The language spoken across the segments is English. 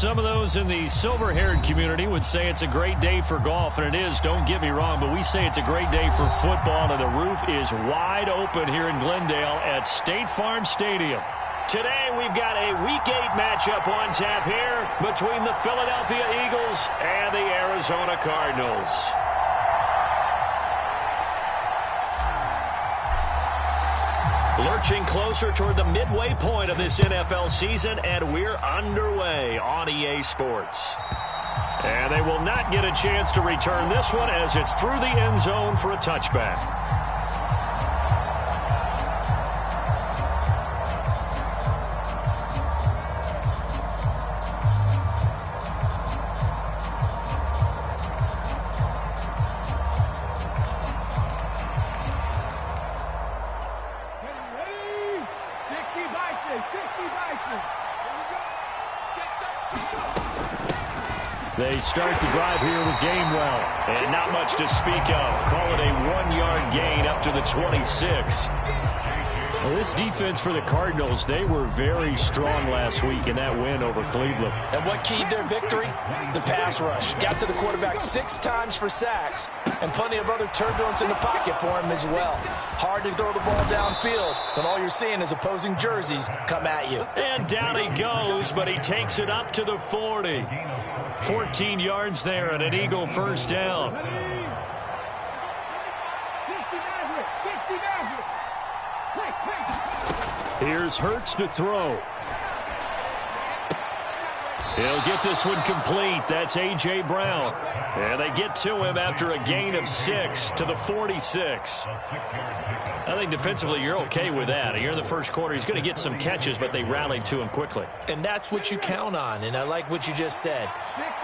Some of those in the silver-haired community would say it's a great day for golf, and it is, don't get me wrong, but we say it's a great day for football, and the roof is wide open here in Glendale at State Farm Stadium. Today we've got a Week 8 matchup on tap here between the Philadelphia Eagles and the Arizona Cardinals. Lurching closer toward the midway point of this NFL season, and we're underway on EA Sports. And they will not get a chance to return this one as it's through the end zone for a touchback. They start the drive here with Gainwell. And not much to speak of. Call it a 1-yard gain up to the 26. Well, this defense for the Cardinals, they were very strong last week in that win over Cleveland. And what keyed their victory? The pass rush. Got to the quarterback 6 times for sacks, and plenty of other turbulence in the pocket for him as well. Hard to throw the ball downfield when all you're seeing is opposing jerseys come at you. And down he goes, but he takes it up to the 40. 14 yards there and an Eagle first down. Here's Hurts to throw. He'll get this one complete. That's A.J. Brown. And they get to him after a gain of 6 to the 46. I think defensively you're okay with that. Here in the first quarter, he's going to get some catches, but they rallied to him quickly. And that's what you count on, and I like what you just said.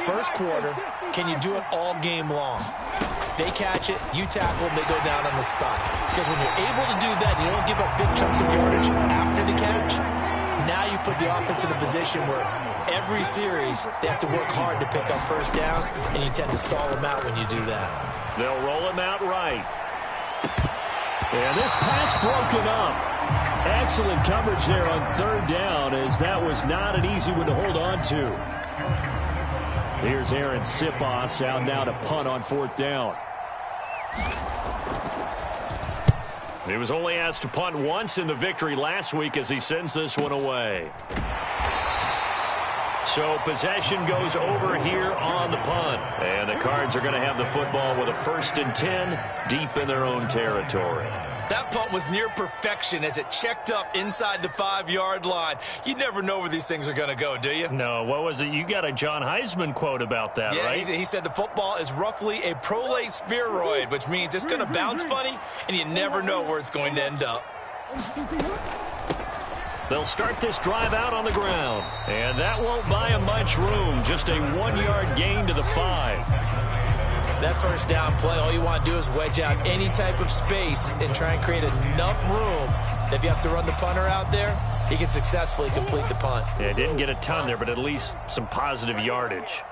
First quarter, can you do it all game long? They catch it, you tackle them, they go down on the spot. Because when you're able to do that, you don't give up big chunks of yardage after the catch, now you put the offense in a position where every series they have to work hard to pick up first downs, and you tend to stall them out when you do that. They'll roll him out right. And this pass broken up. Excellent coverage there on third down, as that was not an easy one to hold on to. Here's Aaron Sipos out now to punt on fourth down. He was only asked to punt once in the victory last week as he sends this one away. So possession goes over here on the punt. And the Cards are going to have the football with a 1st and 10 deep in their own territory. That punt was near perfection as it checked up inside the 5-yard line. You never know where these things are going to go, do you? No, what was it? You got a John Heisman quote about that, right? Yeah, he said the football is roughly a prolate spheroid, which means it's going to bounce funny, and you never know where it's going to end up. They'll start this drive out on the ground. And that won't buy him much room. Just a 1-yard gain to the 5. That first down play, all you want to do is wedge out any type of space and try and create enough room that if you have to run the punter out there, he can successfully complete the punt. Yeah, didn't get a ton there, but at least some positive yardage.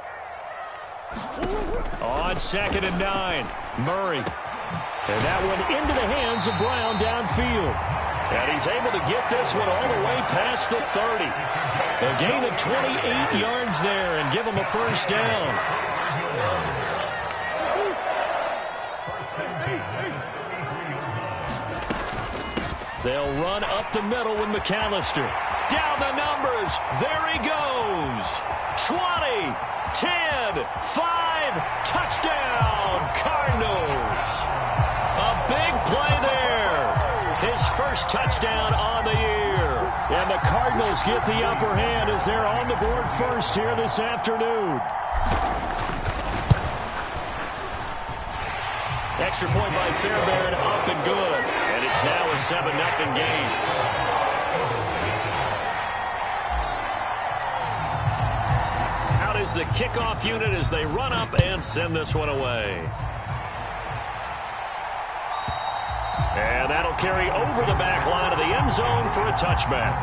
On 2nd and 9, Murray. And that one into the hands of Brown downfield. And he's able to get this one all the way past the 30. A gain of 28 yards there and give him a first down. They'll run up the middle with McAllister. Down the numbers. There he goes. 20, 10, 5, touchdown, Cardinals. A big play there. His first touchdown on the year. And the Cardinals get the upper hand as they're on the board first here this afternoon. Extra point by Fairbairn, up and good. And it's now a 7-0 game. Out is the kickoff unit as they run up and send this one away. And that'll carry over the back line of the end zone for a touchback.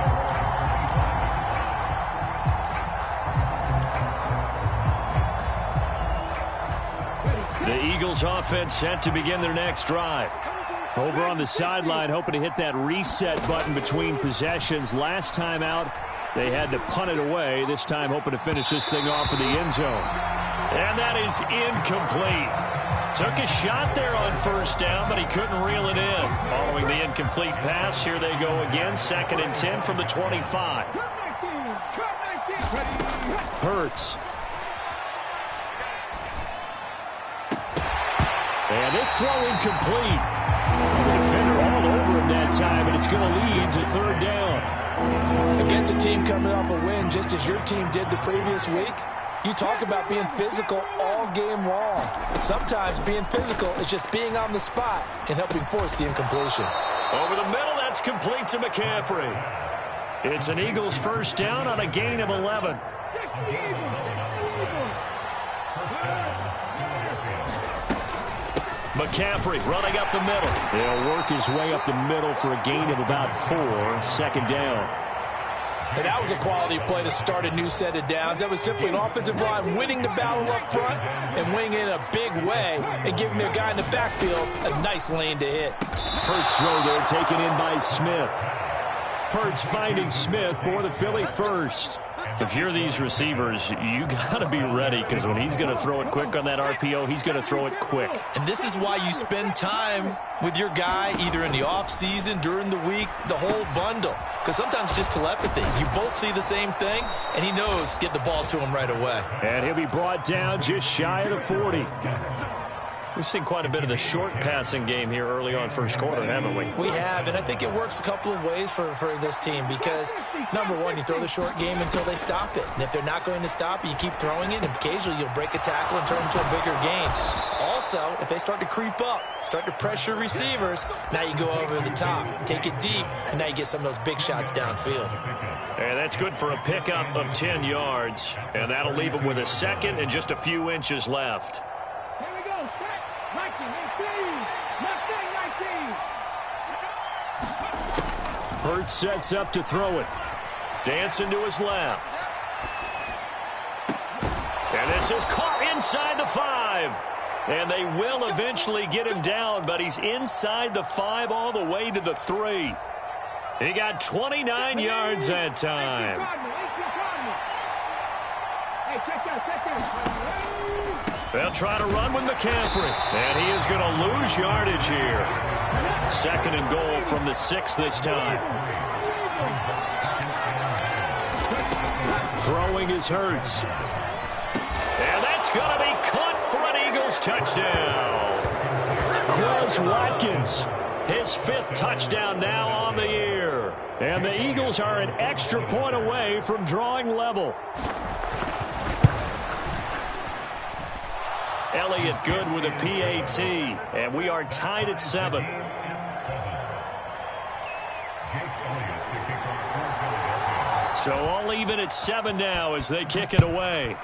The Eagles offense set to begin their next drive. Over on the sideline, hoping to hit that reset button between possessions. Last time out, They had to punt it away, this time hoping to finish this thing off in the end zone. And that is incomplete. Took a shot there on first down, but he couldn't reel it in. Following the incomplete pass, here they go again. 2nd and 10 from the 25. Hurts. And this throw incomplete. The defender all over him that time, and it's going to lead to 3rd down. Against a team coming off a win, just as your team did the previous week, you talk about being physical all game long. Sometimes being physical is just being on the spot and helping force the incompletion. Over the middle, that's complete to McCaffrey. It's an Eagles 1st down on a gain of 11. McCaffrey running up the middle. He'll work his way up the middle for a gain of about 4. 2nd down. And that was a quality play to start a new set of downs. That was simply an offensive line winning the battle up front and winning in a big way and giving their guy in the backfield a nice lane to hit. Hurts throw there taken in by Smith. Hurts finding Smith for the Philly first. If you're these receivers, you got to be ready, because when he's going to throw it quick on that RPO, he's going to throw it quick. And this is why you spend time with your guy either in the offseason, during the week, the whole bundle. Because sometimes it's just telepathy. You both see the same thing, and he knows get the ball to him right away. And he'll be brought down just shy of the 40. We've seen quite a bit of the short passing game here early on first quarter, haven't we? We have, and I think it works a couple of ways for this team because, number one, you throw the short game until they stop it. And if they're not going to stop it, you keep throwing it, and occasionally you'll break a tackle and turn it into a bigger gain. Also, if they start to creep up, start to pressure receivers, now you go over the top, take it deep, and now you get some of those big shots downfield. And that's good for a pickup of 10 yards. And that'll leave them with a 2nd and just a few inches left. Hurts sets up to throw it. Dancing to his left. And this is caught inside the 5. And they will eventually get him down, but he's inside the 5 all the way to the 3. He got 29 yards that time. They'll try to run with McCaffrey. And he is going to lose yardage here. 2nd and goal from the 6 this time. Throwing is Hurts. And that's going to be caught for an Eagles touchdown. Quez Watkins, his 5th touchdown now on the year. And the Eagles are an extra point away from drawing level. Elliott good with a PAT, and we are tied at 7. So all even at 7 now as they kick it away.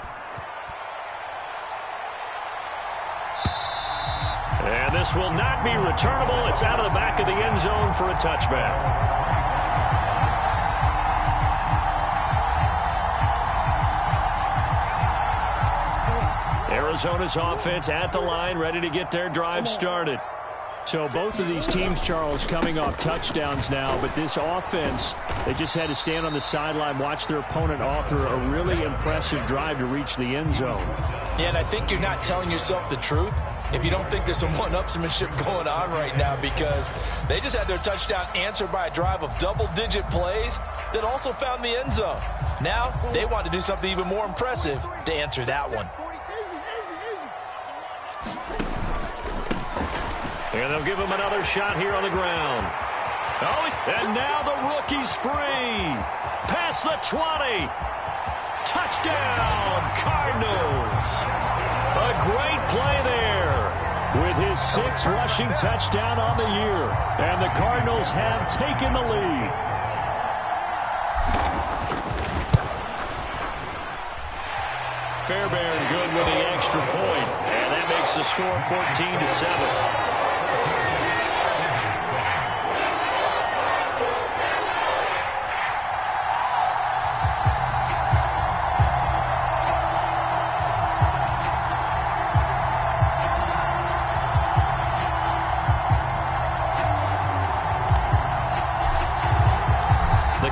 And this will not be returnable. It's out of the back of the end zone for a touchback. Arizona's offense at the line, ready to get their drive started. So both of these teams, Charles, coming off touchdowns now, but this offense, they just had to stand on the sideline, watch their opponent author a really impressive drive to reach the end zone. Yeah, and I think you're not telling yourself the truth if you don't think there's some one-upsmanship going on right now, because they just had their touchdown answered by a drive of double-digit plays that also found the end zone. Now they want to do something even more impressive to answer that one. And they'll give him another shot here on the ground. Oh, and now the rookie's free. Past the 20. Touchdown, Cardinals. A great play there with his 6th rushing touchdown on the year. And the Cardinals have taken the lead. Fairbairn good with the extra point. And that makes the score 14-7.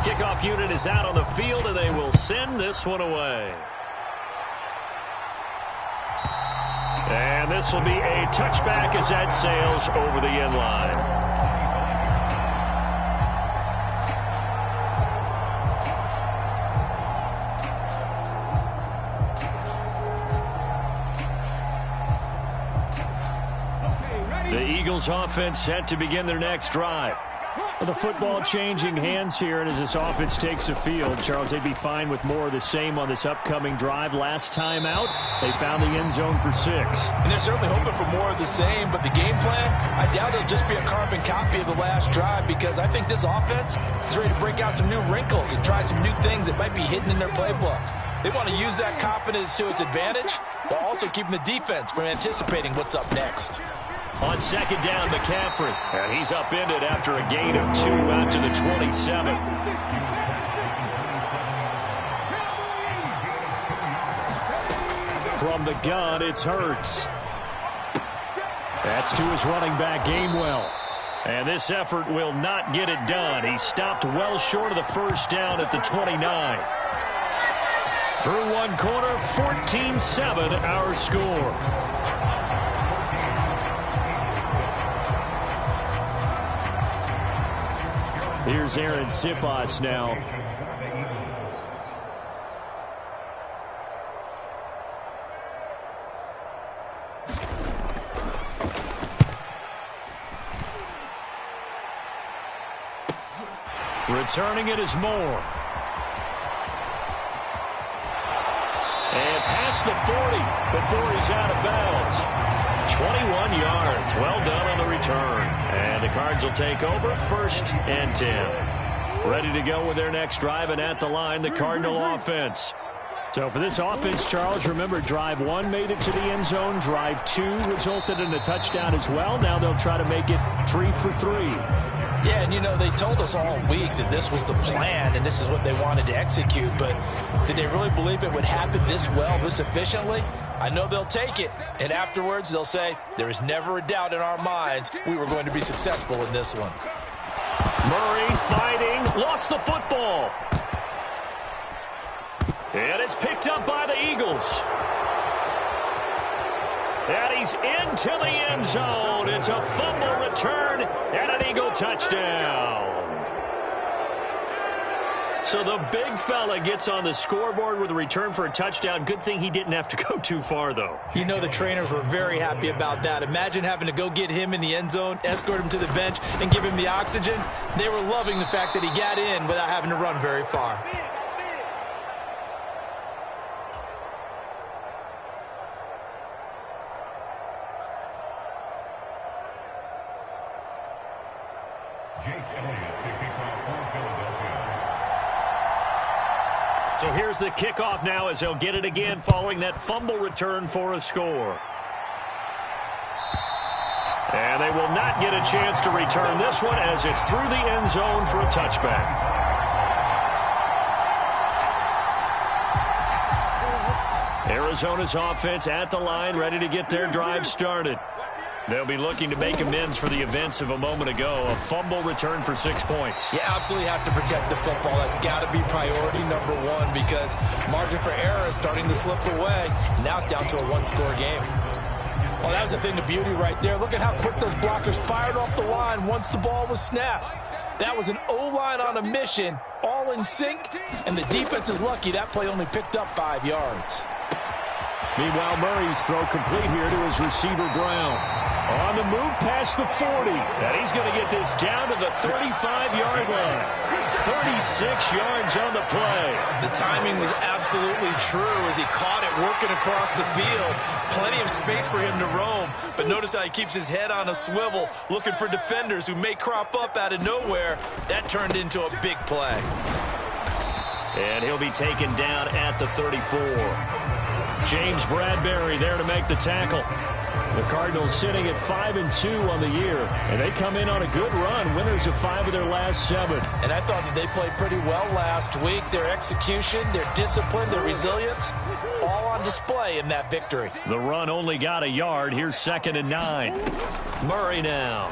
kickoff unit is out on the field, and they will send this one away. And this will be a touchback as that sails over the end line. The Eagles offense set to begin their next drive. Well, the football changing hands here, and as this offense takes the field, Charles, they'd be fine with more of the same on this upcoming drive. Last time out, they found the end zone for 6. And they're certainly hoping for more of the same, but the game plan, I doubt it'll just be a carbon copy of the last drive, because I think this offense is ready to break out some new wrinkles and try some new things that might be hidden in their playbook. They want to use that confidence to its advantage while also keeping the defense from anticipating what's up next. On second down, McCaffrey. And he's upended after a gain of 2 out to the 27. From the gun, it's Hurts. That's to his running back, Gainwell. And this effort will not get it done. He stopped well short of the first down at the 29. Through one quarter, 14-7 our score. Here's Aaron Sipas now. Returning it is Moore. And past the 40 before he's out of bounds. 21 yards. Well done on the return. And the Cards will take over 1st and 10. Ready to go with their next drive, and at the line, the Cardinal offense. So for this offense, Charles, remember, drive 1 made it to the end zone. Drive 2 resulted in a touchdown as well. Now they'll try to make it 3 for 3. Yeah, and you know, they told us all week that this was the plan and this is what they wanted to execute, but did they really believe it would happen this well, this efficiently? I know they'll take it, and afterwards they'll say, there is never a doubt in our minds we were going to be successful in this one. Murray fighting, lost the football. And it's picked up by the Eagles. And he's into the end zone. It's a fumble return and an Eagle touchdown. So the big fella gets on the scoreboard with a return for a touchdown. Good thing he didn't have to go too far, though. You know, the trainers were very happy about that. Imagine having to go get him in the end zone, escort him to the bench, and give him the oxygen. They were loving the fact that he got in without having to run very far. So here's the kickoff now as they'll get it again following that fumble return for a score. And they will not get a chance to return this one as it's through the end zone for a touchback. Arizona's offense at the line, ready to get their drive started. They'll be looking to make amends for the events of a moment ago. A fumble return for 6 points. You absolutely have to protect the football. That's got to be priority number one because margin for error is starting to slip away. And now it's down to a one-score game. Well, that was a thing of beauty right there. Look at how quick those blockers fired off the line once the ball was snapped. That was an O-line on a mission, all in sync, and the defense is lucky that play only picked up 5 yards. Meanwhile, Murray's throw complete here to his receiver, Brown. On the move past the 40. And he's going to get this down to the 35-yard line. 36 yards on the play. The timing was absolutely true as he caught it working across the field. Plenty of space for him to roam. But notice how he keeps his head on a swivel, looking for defenders who may crop up out of nowhere. That turned into a big play. And he'll be taken down at the 34. James Bradbury there to make the tackle. The Cardinals sitting at 5-2 on the year, and they come in on a good run, winners of 5 of their last 7. And I thought that they played pretty well last week. Their execution, their discipline, their resilience, all on display in that victory. The run only got a yard. Here's 2nd and 9. Murray now.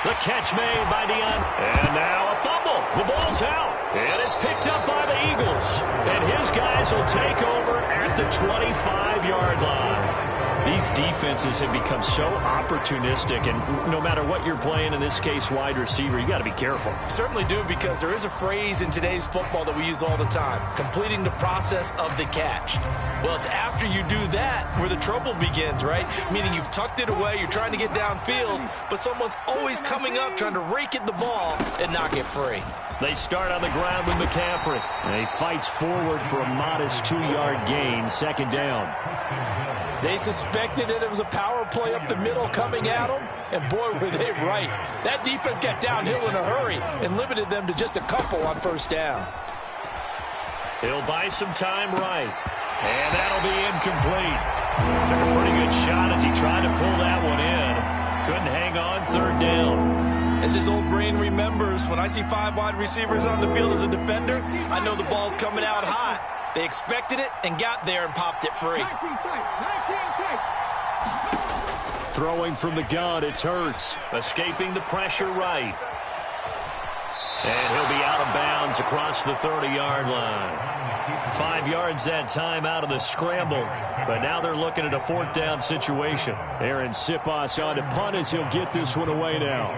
The catch made by Deion. And now a fumble. The ball's out. And it's picked up by the Eagles. And his guys will take over at the 25-yard line. These defenses have become so opportunistic, and no matter what you're playing, in this case wide receiver, you got to be careful. Certainly do, because there is a phrase in today's football that we use all the time: completing the process of the catch. Well, it's after you do that where the trouble begins, right? Meaning you've tucked it away, you're trying to get downfield, but someone's always coming up trying to rake at the ball and knock it free. They start on the ground with McCaffrey. And he fights forward for a modest 2-yard gain, second down. They suspected that it was a power play up the middle coming at them, and boy, were they right. That defense got downhill in a hurry and limited them to just a couple on first down. He'll buy some time right, and that'll be incomplete. Took a pretty good shot as he tried to pull that one in. Couldn't hang on, third down. As his old brain remembers, when I see 5 wide receivers on the field as a defender, I know the ball's coming out hot. They expected it and got there and popped it free. Throwing from the gun, it's Hurts. Escaping the pressure right. And he'll be out of bounds across the 30-yard line. 5 yards that time out of the scramble. But now they're looking at a fourth down situation. Aaron Siposs on to punt as he'll get this one away now.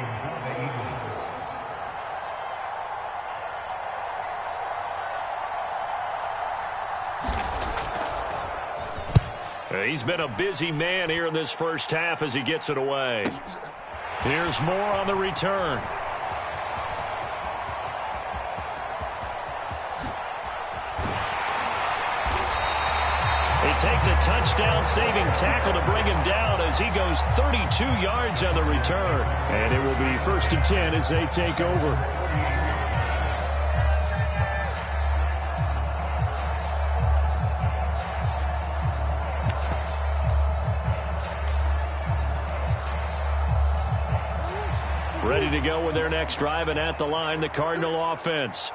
He's been a busy man here in this first half as he gets it away. Here's more on the return. It takes a touchdown-saving tackle to bring him down as he goes 32 yards on the return. And it will be 1st and 10 as they take over. Ready to go with their next drive, and at the line, the Cardinal offense.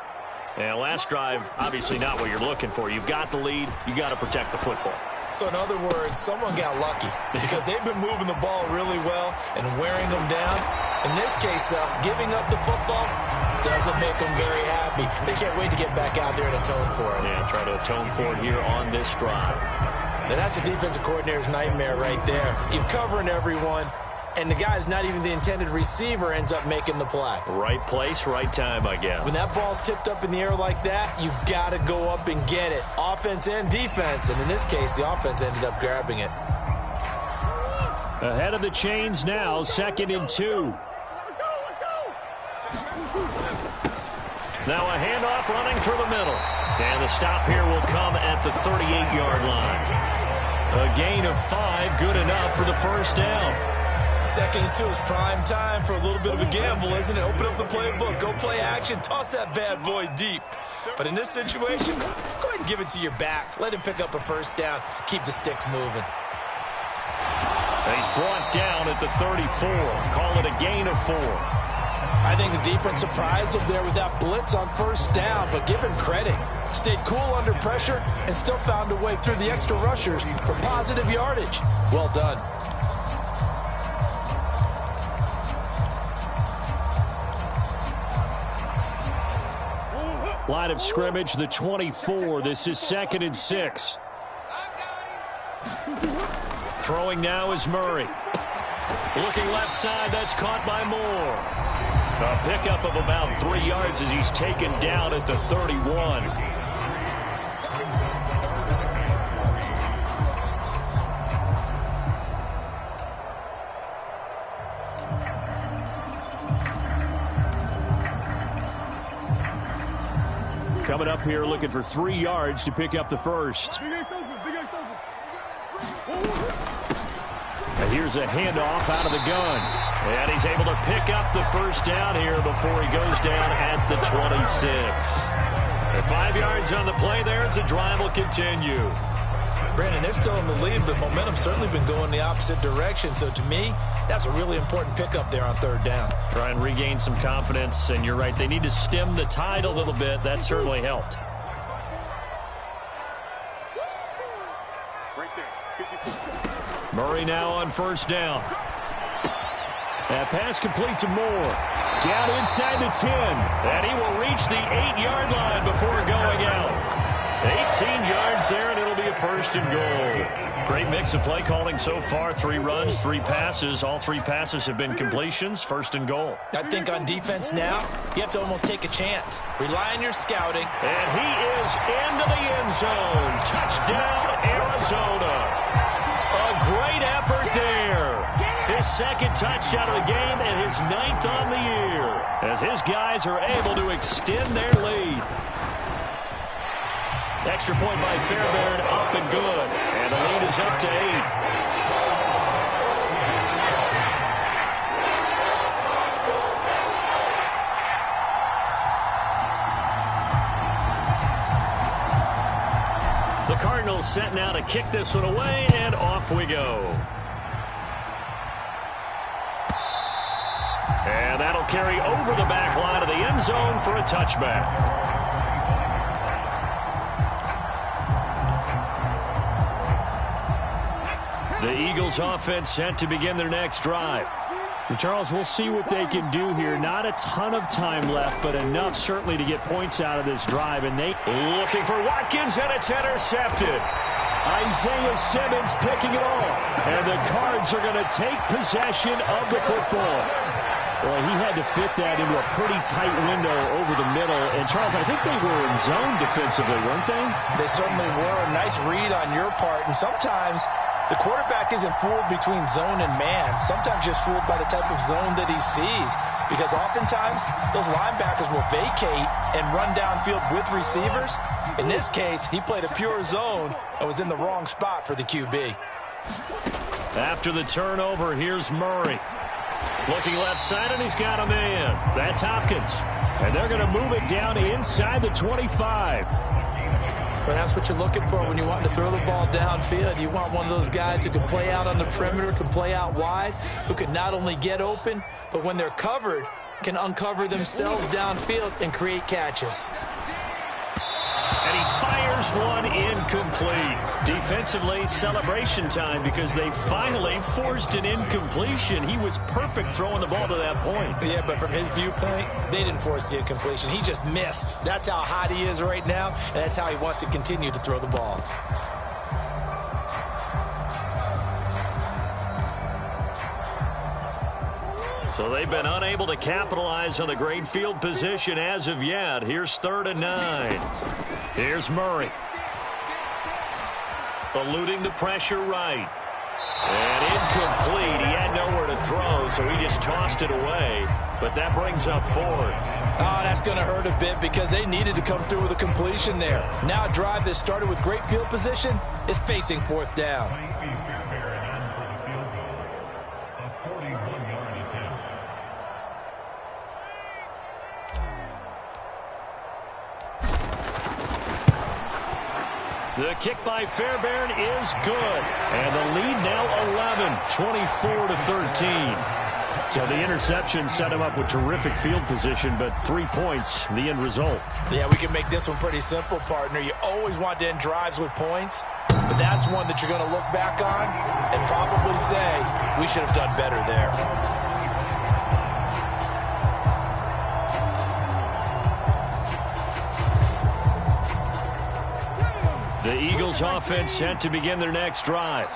And last drive, obviously not what you're looking for. You've got the lead. You got to protect the football. So in other words, someone got lucky because they've been moving the ball really well and wearing them down. In this case, though, giving up the football doesn't make them very happy. They can't wait to get back out there and atone for it. Yeah, try to atone for it here on this drive. Now that's a defensive coordinator's nightmare right there. You're covering everyone, and the guy's not even the intended receiver ends up making the play. Right place, right time, I guess. When that ball's tipped up in the air like that, you've got to go up and get it. Offense and defense, and in this case, the offense ended up grabbing it. Ahead of the chains now, 2nd and 2. Now a handoff running through the middle. And the stop here will come at the 38-yard line. A gain of 5, good enough for the first down. 2nd and 2 is prime time for a little bit of a gamble, isn't it? Open up the playbook, go play action, toss that bad boy deep. But in this situation, go ahead and give it to your back. Let him pick up a first down. Keep the sticks moving. He's brought down at the 34. Call it a gain of 4. I think the defense surprised him there with that blitz on first down, but give him credit. Stayed cool under pressure and still found a way through the extra rushers for positive yardage. Well done. Line of scrimmage, the 24. This is 2nd and 6. Throwing now is Murray. Looking left side, that's caught by Moore. A pickup of about 3 yards as he's taken down at the 31. Coming up here looking for 3 yards to pick up the first. And here's a handoff out of the gun. And he's able to pick up the first down here before he goes down at the 26. And 5 yards on the play there as the drive will continue. Brandon, they're still in the lead, but momentum's certainly been going the opposite direction. So to me, that's a really important pickup there on 3rd down. Try and regain some confidence, and you're right. They need to stem the tide a little bit. That certainly helped. Murray now on first down. That pass complete to Moore. Down inside the 10. And he will reach the 8-yard line before going out. 18 yards there, and it'll be a first and goal. Great mix of play calling so far. 3 runs, 3 passes. All 3 passes have been completions. First and goal. I think on defense now, you have to almost take a chance. Rely on your scouting. And he is into the end zone. Touchdown, Arizona. A great effort there. His second touchdown of the game and his 9th on the year, as his guys are able to extend their lead. Extra point by Fairbairn, up and good. And the lead is up to 8. The Cardinals set now to kick this one away, and off we go. And that'll carry over the back line of the end zone for a touchback. The Eagles offense set to begin their next drive. And Charles, we'll see what they can do here. Not a ton of time left, but enough certainly to get points out of this drive. And they looking for Watkins, and it's intercepted. Isaiah Simmons picking it off. And the Cards are going to take possession of the football. Well, he had to fit that into a pretty tight window over the middle. And, Charles, I think they were in zone defensively, weren't they? They certainly were. A nice read on your part. And sometimes the quarterback isn't fooled between zone and man. Sometimes just fooled by the type of zone that he sees. Because oftentimes, those linebackers will vacate and run downfield with receivers. In this case, he played a pure zone and was in the wrong spot for the QB. After the turnover, here's Murray. Looking left side, and he's got a man. That's Hopkins. And they're going to move it down inside the 25. But that's what you're looking for when you want to throw the ball downfield. You want one of those guys who can play out on the perimeter, can play out wide, who can not only get open, but when they're covered, can uncover themselves downfield and create catches. And he fires one incomplete. Defensively, celebration time because they finally forced an incompletion. He was perfect throwing the ball to that point. Yeah, but from his viewpoint, they didn't force the incompletion. He just missed. That's how hot he is right now, and that's how he wants to continue to throw the ball. So they've been unable to capitalize on the great field position as of yet. Here's 3rd and 9. Here's Murray. Eluding the pressure right. And incomplete. He had nowhere to throw, so he just tossed it away. But that brings up 4th. Oh, that's going to hurt a bit because they needed to come through with a completion there. Now a drive that started with great field position is facing 4th down. The kick by Fairbairn is good. And the lead now 11, 24-13. So the interception set him up with terrific field position, but 3 points, the end result. Yeah, we can make this one pretty simple, partner. You always want to end drives with points, but that's one that you're going to look back on and probably say, we should have done better there. The Eagles offense set to begin their next drive.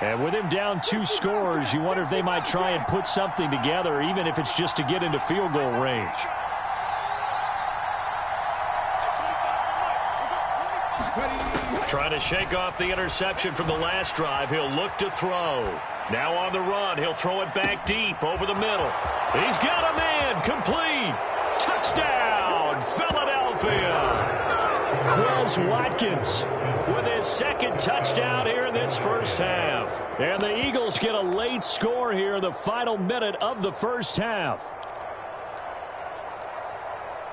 And with him down 2 scores, you wonder if they might try and put something together, even if it's just to get into field goal range. Trying to shake off the interception from the last drive. He'll look to throw. Now on the run. He'll throw it back deep over the middle. He's got a man. Complete. Touchdown, Philadelphia. Quez Watkins with his 2nd touchdown here in this first half. And the Eagles get a late score here in the final minute of the first half.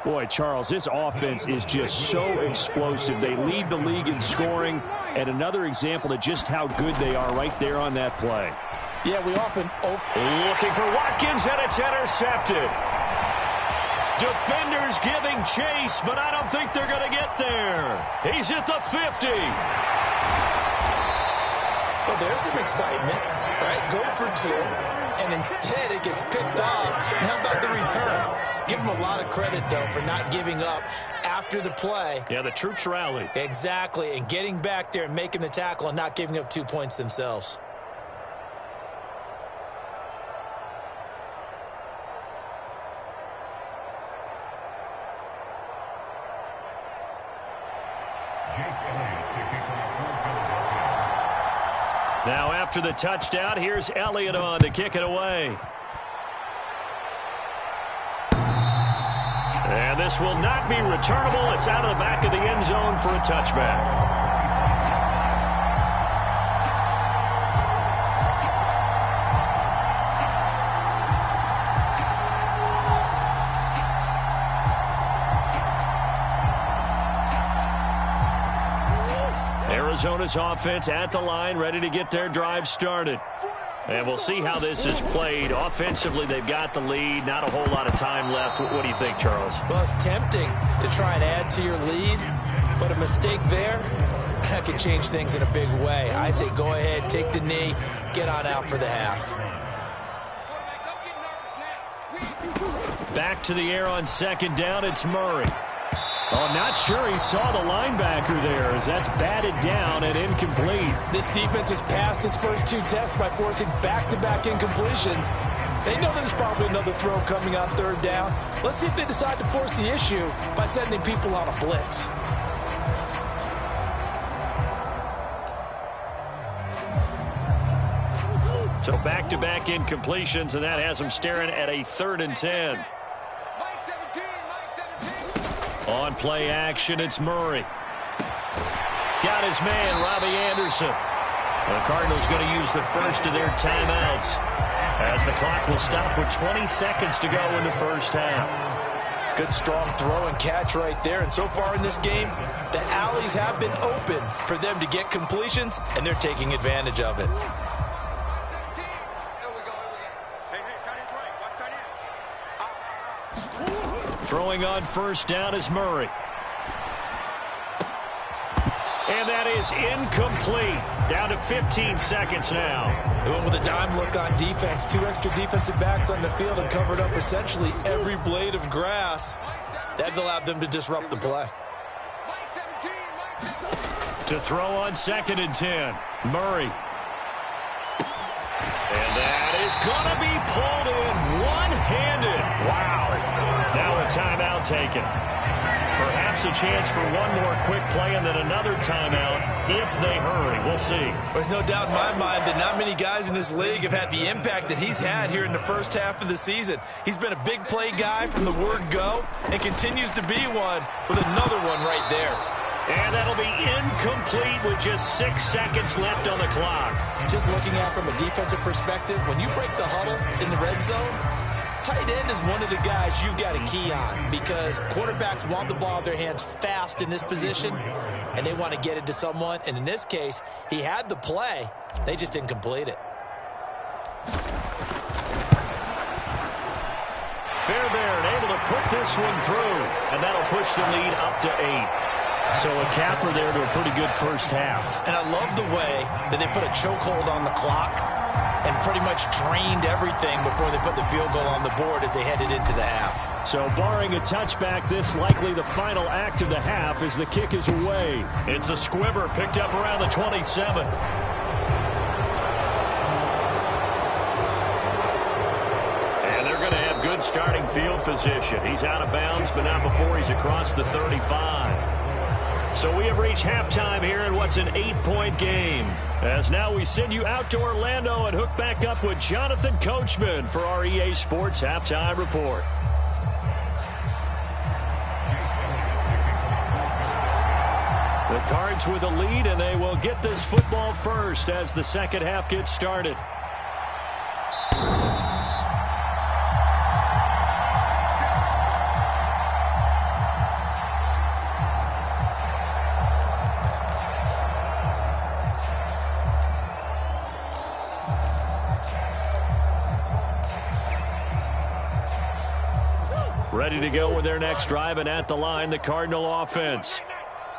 Boy, Charles, this offense is just so explosive. They lead the league in scoring, and another example of just how good they are right there on that play. Yeah, we often... looking for Watkins, and it's intercepted. Defenders giving chase, but I don't think they're going to get there. He's at the 50. Well, there's some excitement, right? Go for 2. and instead it gets picked off. And how about the return? Give them a lot of credit, though, for not giving up after the play. Yeah, the troops rallied. Exactly, and getting back there and making the tackle and not giving up 2 points themselves. Now after the touchdown, here's Elliott on to kick it away. And this will not be returnable. It's out of the back of the end zone for a touchback. Arizona's offense at the line, ready to get their drive started. And we'll see how this is played. Offensively, they've got the lead. Not a whole lot of time left. What do you think, Charles? Well, it's tempting to try and add to your lead, but a mistake there, that could change things in a big way. I say go ahead, take the knee, get on out for the half. Back to the air on second down, it's Murray. Oh, not sure he saw the linebacker there as that's batted down and incomplete. This defense has passed its first 2 tests by forcing back-to-back incompletions. They know there's probably another throw coming on third down. Let's see if they decide to force the issue by sending people on a blitz. So back-to-back incompletions, and that has them staring at a 3rd and 10. On play action, it's Murray. Got his man, Robbie Anderson. And the Cardinals going to use the first of their timeouts as the clock will stop with 20 seconds to go in the first half. Good strong throw and catch right there. And so far in this game, the alleys have been open for them to get completions, and they're taking advantage of it. Throwing on first down is Murray. And that is incomplete. Down to 15 seconds now. They went with a dime look on defense. 2 extra defensive backs on the field and covered up essentially every blade of grass. That allowed them to disrupt the play. To throw on 2nd and 10. Murray. And that is going to be pulled in one-handed. Wow. Now a timeout taken. Perhaps a chance for one more quick play and then another timeout if they hurry. We'll see. There's no doubt in my mind that not many guys in this league have had the impact that he's had here in the first half of the season. He's been a big play guy from the word go and continues to be one with another one right there. And that'll be incomplete with just 6 seconds left on the clock. Just looking at it from a defensive perspective, when you break the huddle in the red zone, tight end is one of the guys you've got to key on because quarterbacks want the ball in their hands fast in this position, and they want to get it to someone. And in this case, he had the play. They just didn't complete it. Fairbairn able to put this one through, and that'll push the lead up to 8. So a capper there to a pretty good first half. And I love the way that they put a chokehold on the clock and pretty much drained everything before they put the field goal on the board as they headed into the half. So barring a touchback, this likely the final act of the half as the kick is away. It's a squibber picked up around the 27. And they're going to have good starting field position. He's out of bounds, but not before he's across the 35. So we have reached halftime here in what's an 8-point game. As now we send you out to Orlando and hook back up with Jonathan Coachman for our EA Sports Halftime Report. The Cards with the lead, and they will get this football first as the second half gets started. Ready to go with their next drive, and at the line, the Cardinal offense.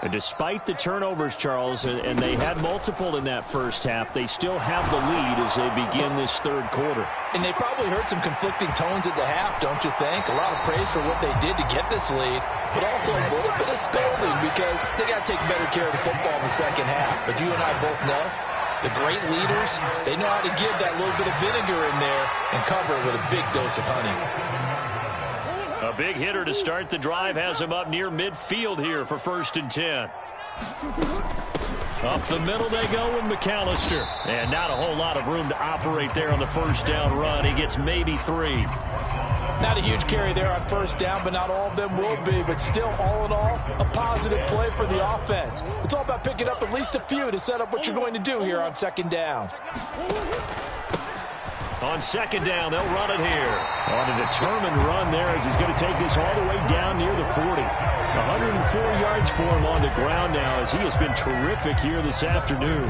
And despite the turnovers, Charles, and they had multiple in that first half, they still have the lead as they begin this third quarter. And they probably heard some conflicting tones at the half, don't you think? A lot of praise for what they did to get this lead, but also a little bit of scolding because they got to take better care of the football in the second half. But you and I both know the great leaders, they know how to give that little bit of vinegar in there and cover it with a big dose of honey. A big hitter to start the drive has him up near midfield here for 1st and 10. Up the middle they go with McAllister. And not a whole lot of room to operate there on the first down run. He gets maybe 3. Not a huge carry there on first down, but not all of them will be. But still, all in all, a positive play for the offense. It's all about picking up at least a few to set up what you're going to do here on 2nd down. On 2nd down, they'll run it here. On a determined run there as he's going to take this all the way down near the 40. 104 yards for him on the ground now as he has been terrific here this afternoon.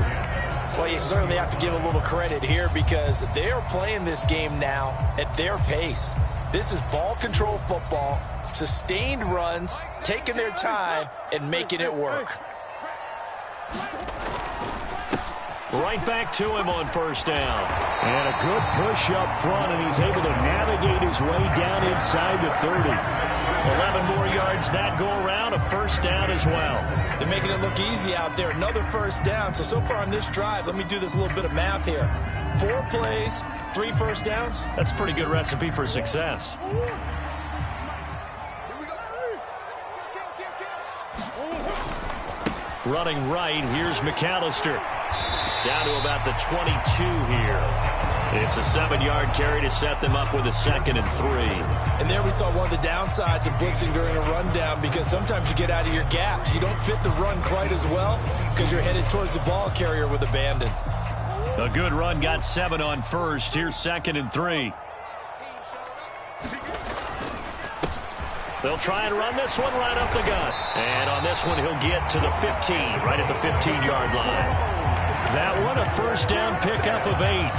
Well, you certainly have to give a little credit here because they are playing this game now at their pace. This is ball control football, sustained runs, taking their time, and making it work. Right back to him on 1st down. And a good push up front, and he's able to navigate his way down inside the 30. 11 more yards that go around, a 1st down as well. They're making it look easy out there. Another 1st down. So far on this drive, let me do this little bit of math here. 4 plays, 3 1st downs. That's a pretty good recipe for success. Running right, here's McAllister. Down to about the 22 here. It's a 7-yard carry to set them up with a 2nd and 3. And there we saw one of the downsides of blitzing during a rundown because sometimes you get out of your gaps. You don't fit the run quite as well because you're headed towards the ball carrier with abandon. A good run got 7 on 1st. Here's 2nd and 3. They'll try and run this one right up the gut. And on this one, he'll get to the 15, right at the 15-yard line. That one, a 1st down pickup of 8.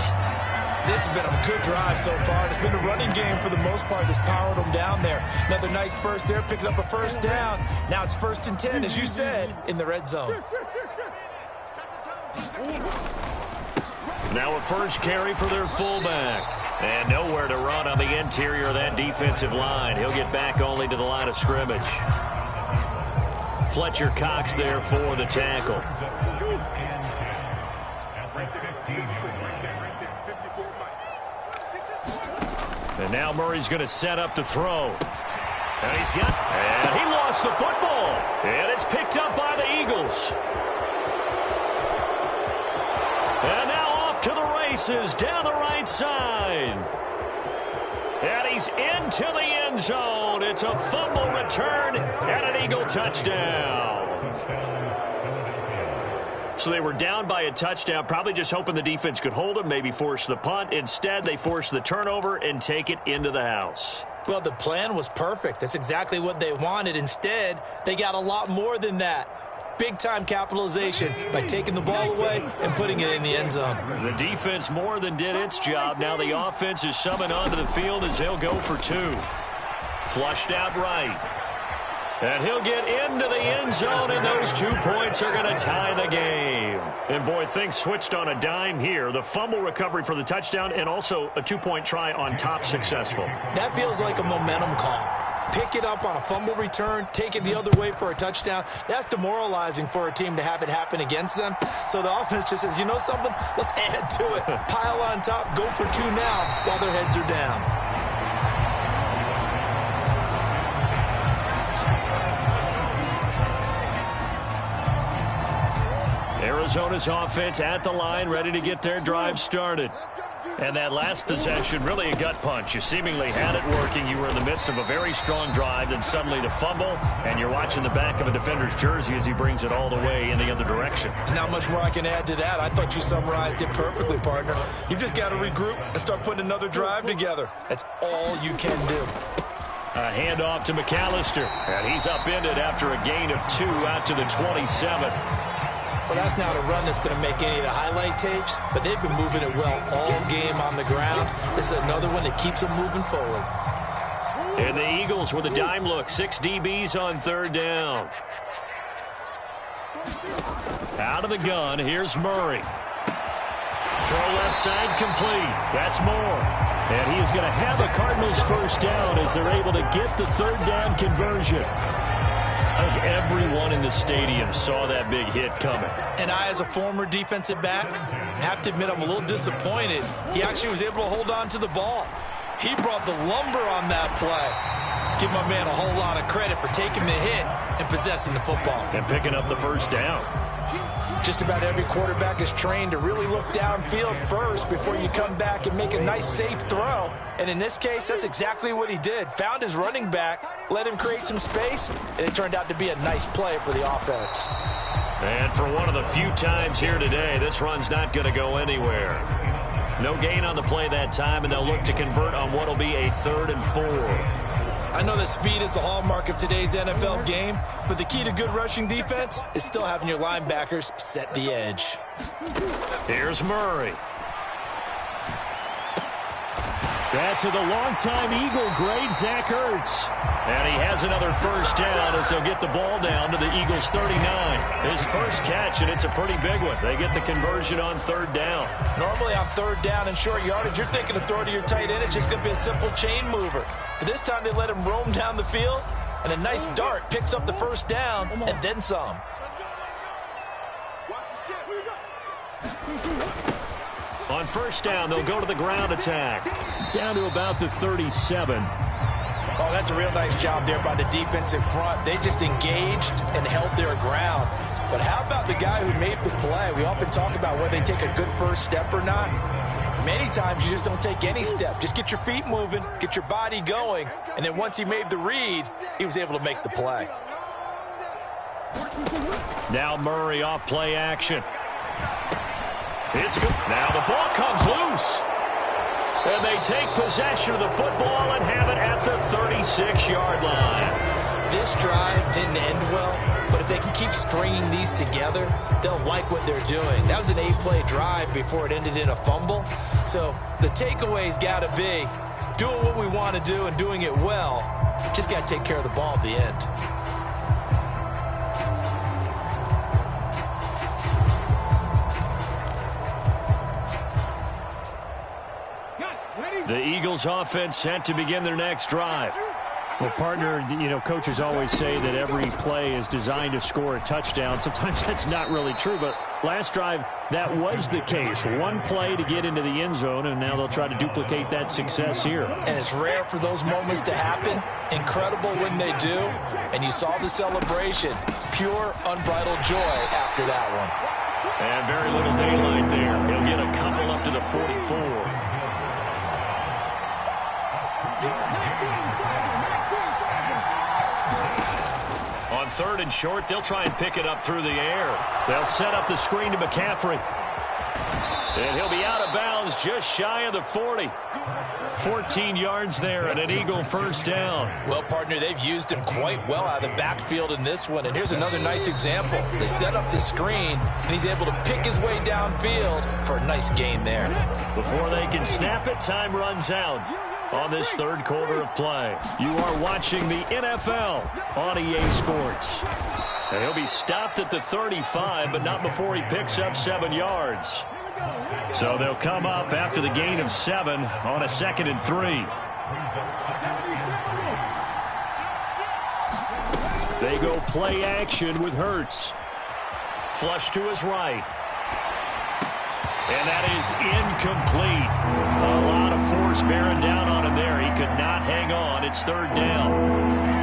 This has been a good drive so far. It's been a running game for the most part that's powered them down there. Another nice burst there, picking up a 1st down. Now it's 1st and 10, as you said, in the red zone. Now a 1st carry for their fullback. And nowhere to run on the interior of that defensive line. He'll get back only to the line of scrimmage. Fletcher Cox there for the tackle. And now Murray's going to set up to throw. And he lost the football. And it's picked up by the Eagles. And now off to the races down the right side. And he's into the end zone. It's a fumble return and an Eagle touchdown. So they were down by a touchdown, probably just hoping the defense could hold them, maybe force the punt. Instead, they force the turnover and take it into the house. Well, the plan was perfect. That's exactly what they wanted. Instead, they got a lot more than that. Big-time capitalization by taking the ball away and putting it in the end zone. The defense more than did its job. Now the offense is shoving onto the field as they'll go for 2. Flushed out right. And he'll get into the end zone, and those 2 points are going to tie the game. And, boy, things switched on a dime here. The fumble recovery for the touchdown and also a 2-point try on top successful. That feels like a momentum call. Pick it up on a fumble return, take it the other way for a touchdown. That's demoralizing for a team to have it happen against them. So the offense just says, you know something? Let's add to it. Pile on top, go for 2 now while their heads are down. Arizona's offense at the line, ready to get their drive started. And that last possession, really a gut punch. You seemingly had it working. You were in the midst of a very strong drive, then suddenly the fumble, and you're watching the back of a defender's jersey as he brings it all the way in the other direction. There's not much more I can add to that. I thought you summarized it perfectly, partner. You've just got to regroup and start putting another drive together. That's all you can do. A handoff to McAllister, and he's upended after a gain of 2 out to the 27. Well, that's not a run that's going to make any of the highlight tapes, but they've been moving it well all game on the ground. This is another one that keeps them moving forward. And the Eagles with a dime look, 6 DBs on 3rd down. Out of the gun, here's Murray. Throw left side complete. That's Moore. And he is going to have a Cardinals first down as they're able to get the third down conversion. I think everyone in the stadium saw that big hit coming. And I, as a former defensive back, have to admit I'm a little disappointed. He actually was able to hold on to the ball. He brought the lumber on that play. Give my man a whole lot of credit for taking the hit and possessing the football. And picking up the first down. Just about every quarterback is trained to really look downfield first before you come back and make a nice, safe throw. And in this case, that's exactly what he did. Found his running back, let him create some space, and it turned out to be a nice play for the offense. And for one of the few times here today, this run's not going to go anywhere. No gain on the play that time, and they'll look to convert on what will be a 3rd and 4. I know that speed is the hallmark of today's NFL game, but the key to good rushing defense is still having your linebackers set the edge. Here's Murray. That's to the longtime Eagle great Zach Ertz. And he has another first down as they'll get the ball down to the Eagles' 39. His first catch, and it's a pretty big one. They get the conversion on 3rd down. Normally on 3rd down and short yardage, you're thinking of throw to your tight end. It's just going to be a simple chain mover. But this time they let him roam down the field, and a nice dart picks up the first down and then some. On first down, they'll go to the ground attack. Down to about the 37. Oh, that's a real nice job there by the defense in front. They just engaged and held their ground. But how about the guy who made the play? We often talk about whether they take a good first step or not. Many times you just don't take any step. Just get your feet moving, get your body going, and then once he made the read, he was able to make the play. Now Murray off play action. It's good. Now the ball comes loose. And they take possession of the football and have it at the 36-yard line. This drive didn't end well, but if they can keep stringing these together, they'll like what they're doing. That was an 8-play drive before it ended in a fumble. So the takeaway's got to be doing what we want to do and doing it well. Just got to take care of the ball at the end. The Eagles offense set to begin their next drive. Well, partner, you know, coaches always say that every play is designed to score a touchdown. Sometimes that's not really true, but last drive, that was the case. One play to get into the end zone, and now they'll try to duplicate that success here. And it's rare for those moments to happen. Incredible when they do. And you saw the celebration. Pure, unbridled joy after that one. And very little daylight there. He'll get a couple up to the 44. On 3rd and short, they'll try and pick it up through the air. They'll set up the screen to McCaffrey. And he'll be out of bounds just shy of the 40. 14 yards there and an Eagle first down. Well, partner, they've used him quite well out of the backfield in this one. And here's another nice example. They set up the screen, and he's able to pick his way downfield for a nice gain there. Before they can snap it, time runs out on this 3rd quarter of play. You are watching the NFL on EA Sports. And he'll be stopped at the 35, but not before he picks up 7 yards. So they'll come up after the gain of 7 on a 2nd and 3. They go play action with Hurts. Flush to his right. And that is incomplete. A lot of force bearing down on him there. He could not hang on. It's 3rd down.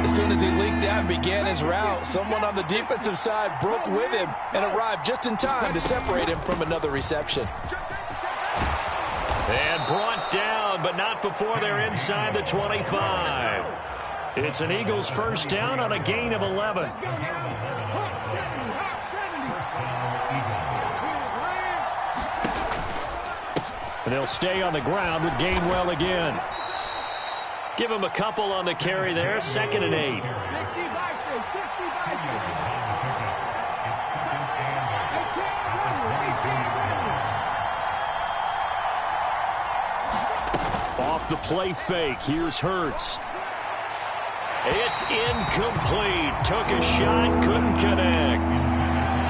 As soon as he leaked out and began his route, someone on the defensive side broke with him and arrived just in time to separate him from another reception. And brought down, but not before they're inside the 25. It's an Eagles first down on a gain of 11. And they'll stay on the ground with Gainwell again. Give him a couple on the carry there. 2nd and 8. Off the play fake. Here's Hurts. It's incomplete. Took a shot, couldn't connect.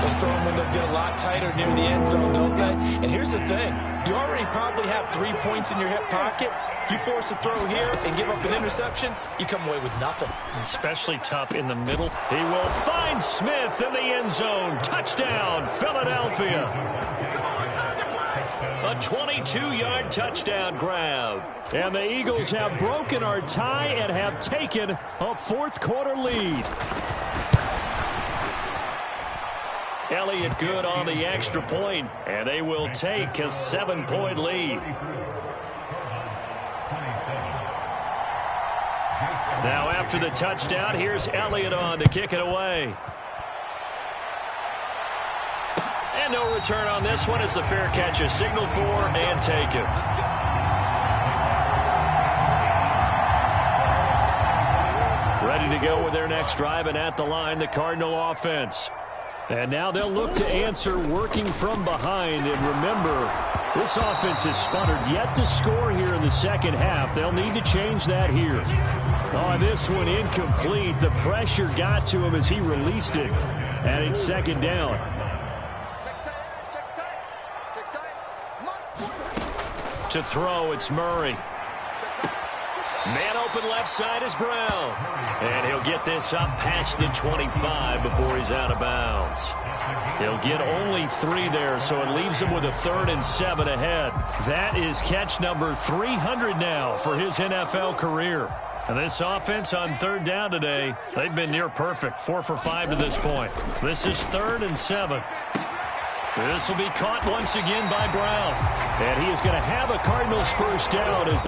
Those throwing windows get a lot tighter near the end zone, don't they? And here's the thing. You already probably have 3 points in your hip pocket. You force a throw here and give up an interception, you come away with nothing. Especially tough in the middle. He will find Smith in the end zone. Touchdown, Philadelphia. A 22-yard touchdown grab. And the Eagles have broken our tie and have taken a fourth-quarter lead. Elliott good on the extra point, and they will take a 7-point lead. Now after the touchdown, here's Elliott on to kick it away. And no return on this one as the fair catch is signaled for and taken. Ready to go with their next drive, and at the line, the Cardinal offense. And now they'll look to answer working from behind. And remember, this offense has sputtered yet to score here in the second half. They'll need to change that here. Oh, this one incomplete. The pressure got to him as he released it. And it's second down. To throw, it's Murray. Man open left side is Brown. And he'll get this up past the 25 before he's out of bounds. He'll get only 3 there, so it leaves him with a 3rd and 7 ahead. That is catch number 300 now for his NFL career. And this offense on 3rd down today, they've been near perfect. 4 for 5 to this point. This is 3rd and 7. This will be caught once again by Brown. And he is going to have a Cardinals first down as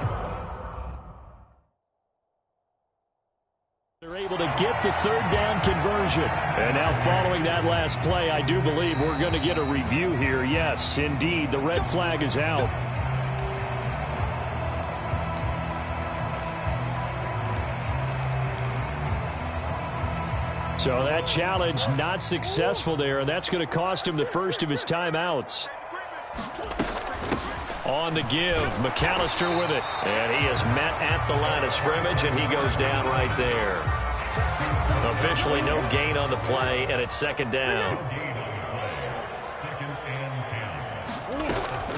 they're able to get the 3rd down conversion. And now following that last play, I do believe we're going to get a review here. Yes, indeed, the red flag is out. So that challenge not successful there, and that's going to cost him the first of his timeouts. On the give, McAllister with it. And he is met at the line of scrimmage, and he goes down right there. Officially no gain on the play, and it's second down.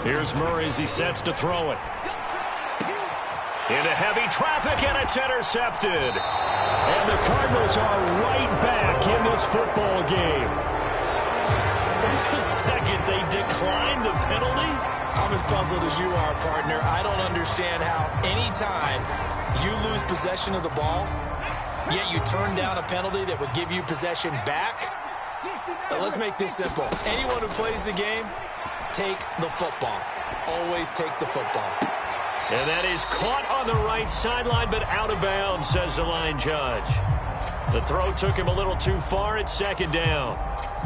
Here's Murray as he sets to throw it. Into heavy traffic, and it's intercepted. And the Cardinals are right back in this football game. The second they declined the penalty. I'm as puzzled as you are, partner. I don't understand how any time you lose possession of the ball, yet you turn down a penalty that would give you possession back. But let's make this simple. Anyone who plays the game, take the football. Always take the football. And that is caught on the right sideline, but out of bounds, says the line judge. The throw took him a little too far. It's second down.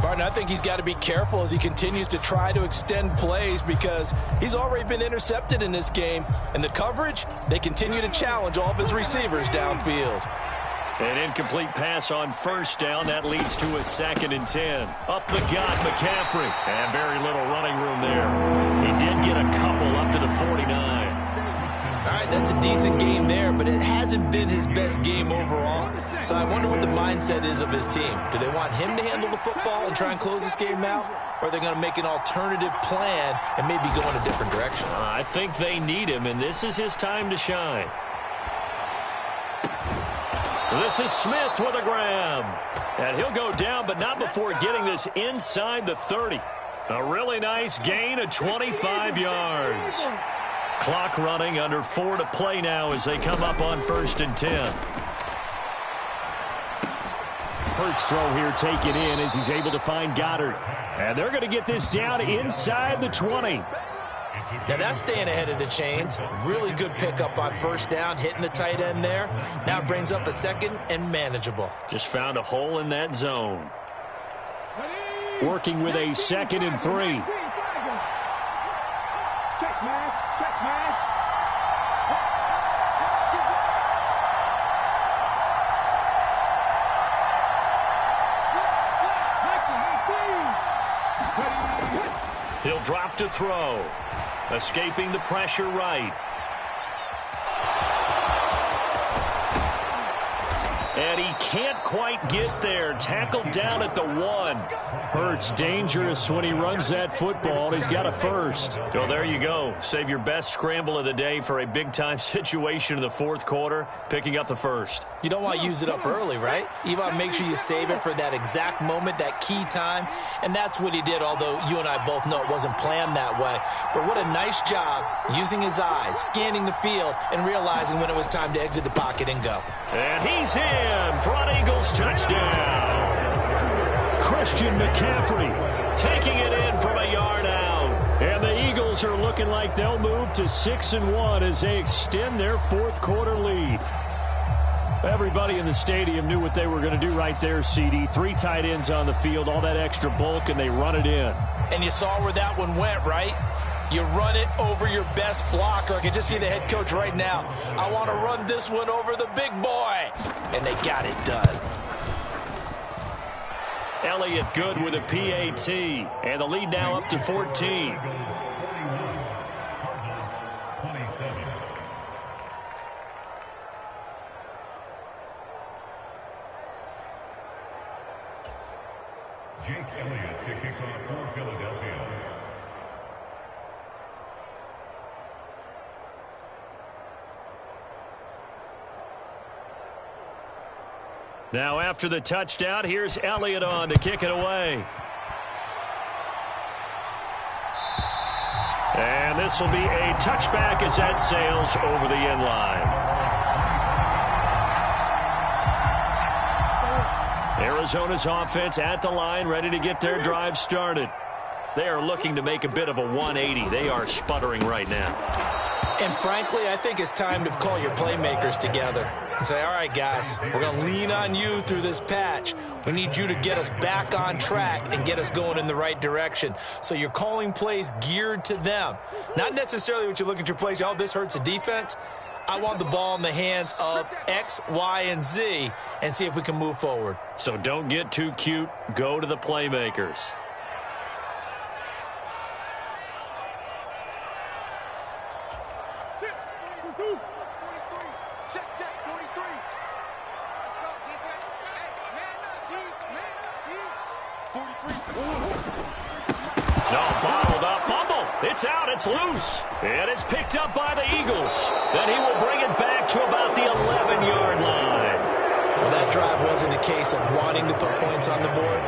Partner, I think he's got to be careful as he continues to try to extend plays because he's already been intercepted in this game. And the coverage, they continue to challenge all of his receivers downfield. An incomplete pass on first down. That leads to a 2nd and 10. Up the gut, McCaffrey. And very little running room there. He did get a couple up to the 49. All right, that's a decent game there, but it hasn't been his best game overall. So I wonder what the mindset is of his team. Do they want him to handle the football and try and close this game out? Or are they going to make an alternative plan and maybe go in a different direction? I think they need him, and this is his time to shine. This is Smith with a grab. And he'll go down, but not before getting this inside the 30. A really nice gain of 25 yards. Clock running, under 4 to play now as they come up on 1st and 10. Hurts throw here taken in as he's able to find Goddard. And they're going to get this down inside the 20. Now that's staying ahead of the chains. Really good pickup on first down, hitting the tight end there. Now it brings up a 2nd and manageable. Just found a hole in that zone. Working with a 2nd and 3. He'll drop to throw. Escaping the pressure right. And he can't quite get there. Tackled down at the 1. Hurts dangerous when he runs that football. He's got a first. Well, there you go. Save your best scramble of the day for a big-time situation in the fourth quarter, picking up the first. You don't want to use it up early, right? You want to make sure you save it for that exact moment, that key time. And that's what he did, although you and I both know it wasn't planned that way. But what a nice job using his eyes, scanning the field, and realizing when it was time to exit the pocket and go. And he's in for an Eagles touchdown. Christian McCaffrey Taking it in from a yard out. and the Eagles are looking like they'll move to 6-1 as they extend their fourth quarter lead. Everybody in the stadium knew what they were going to do right there, CD. 3 tight ends on the field, all that extra bulk, and they run it in. And you saw where that one went, right? You run it over your best blocker. I can just see the head coach right now. I want to run this one over the big boy. And they got it done. Elliott good with a PAT. And the lead now up to 14. Jake Elliott to kick off for Philadelphia. Now after the touchdown, here's Elliott on to kick it away. And this will be a touchback as that sails over the end line. Arizona's offense at the line, ready to get their drive started. They are looking to make a bit of a 180. They are sputtering right now. And frankly, I think it's time to call your playmakers together and say, all right, guys, we're going to lean on you through this patch. We need you to get us back on track and get us going in the right direction. So you're calling plays geared to them. Not necessarily what you look at your plays, oh, this hurts the defense. I want the ball in the hands of X, Y, and Z and see if we can move forward. So don't get too cute. Go to the playmakers. It's out. It's loose. And it's picked up by the Eagles. Then he will bring it back to about the 11-yard line. Well, that drive wasn't a case of wanting to put points on the board.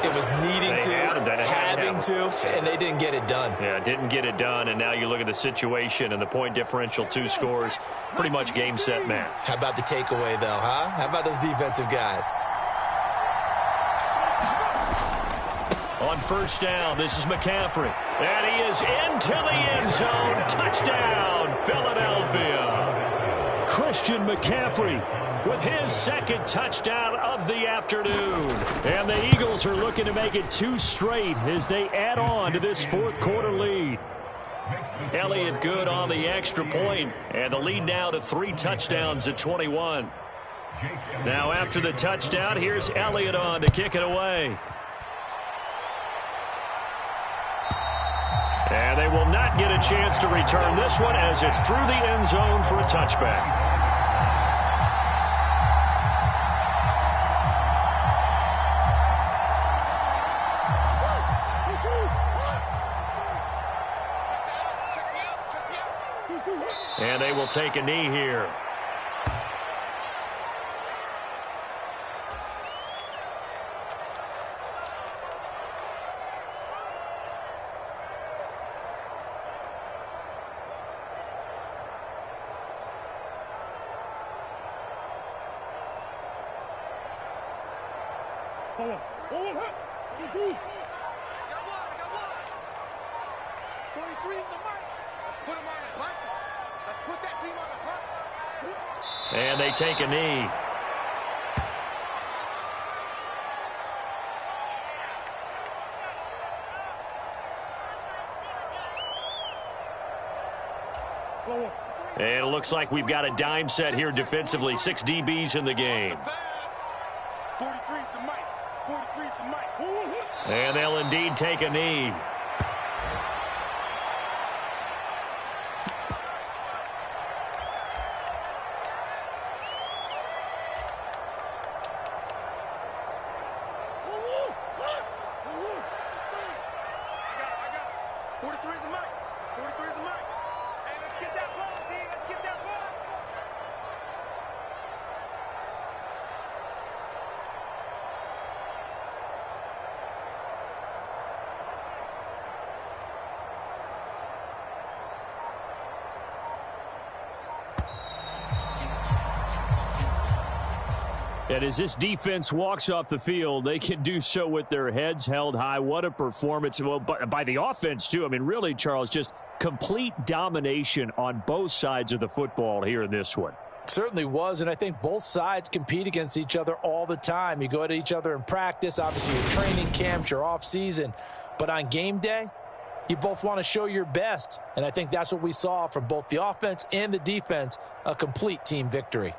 It was needing having to, and they didn't get it done. Yeah, didn't get it done, and now you look at the situation and the point differential, 2 scores, pretty much game, set, match. How about the takeaway, though, huh? How about those defensive guys? On first down, this is McCaffrey. And he is into the end zone. Touchdown, Philadelphia. Christian McCaffrey with his second touchdown of the afternoon. And the Eagles are looking to make it 2 straight as they add on to this fourth quarter lead. Elliott good on the extra point, and the lead now to 3 touchdowns at 21. Now after the touchdown, here's Elliott on to kick it away. And they will not get a chance to return this one as it's through the end zone for a touchback. And they will take a knee here. And they take a knee. And it looks like we've got a dime set here defensively. 6 DBs in the game. And they'll indeed take a knee. And as this defense walks off the field, they can do so with their heads held high. What a performance. Well, by the offense, too. I mean, really, Charles, just complete domination on both sides of the football here in this one. Certainly was, and I think both sides compete against each other all the time. You go at each other in practice, obviously your training camps, your off-season. But on game day, you both want to show your best. And I think that's what we saw from both the offense and the defense, a complete team victory.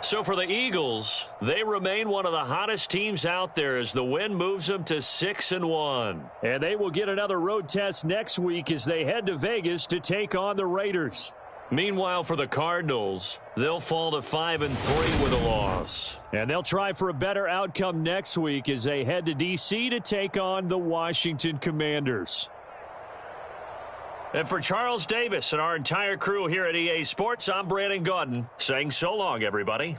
So for the Eagles, they remain one of the hottest teams out there as the win moves them to 6-1. And they will get another road test next week as they head to Vegas to take on the Raiders. Meanwhile, for the Cardinals, they'll fall to 5-3 with a loss. And they'll try for a better outcome next week as they head to D.C. to take on the Washington Commanders. And for Charles Davis and our entire crew here at EA Sports, I'm Brandon Gaudin saying so long, everybody.